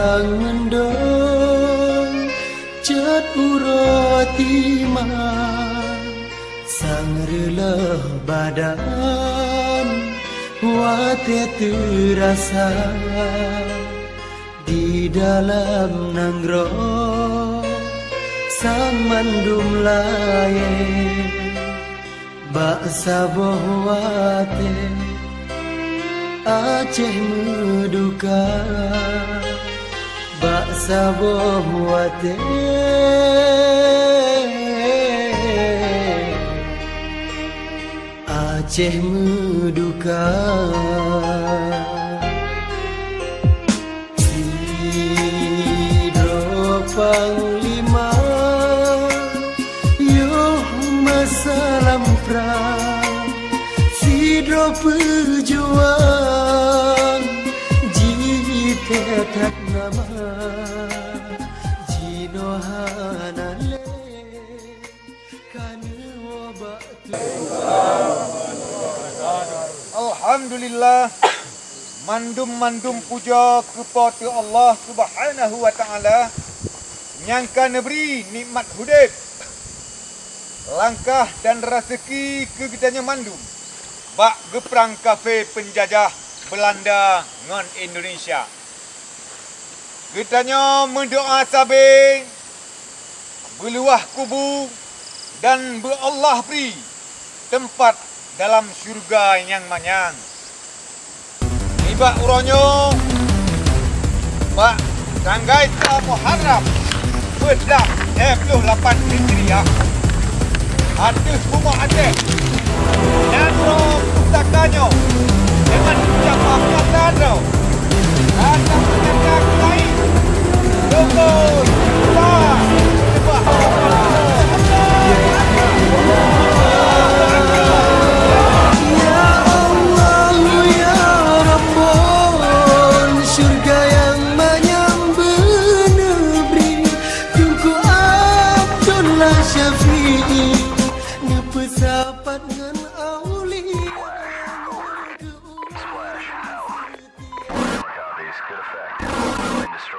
yang mendong cet uroti sang releh badan wate terasa di dalam nanggro sang mandum laye baksa bohwate Aceh meduka baksa bohwate Aceh meduka Sidro Panglima Yoh masalam perang Sidro pejuang Jipetak nama Jinohanale Kanu wabak Alhamdulillah, mandum puja kepada Allah Subhanahu wa taala nyangka neberi nikmat hudib langkah dan rezeki kegitanya mandum bak geprang kafe penjajah Belanda ngan Indonesia. Kitanya mendoa sabe beluah kubu dan be Allah beri tempat dalam syurga yang manyang. Ibak uronyo Pak Tanggai Muharram Bedak 28 Hijriah Hadis Bumah Aceh Nandro pustakanyo dengan ucapan kata kata penyangka lain Logos Pak Syafi'i nepesapat ngan aulia Splash House. Work out these good effect.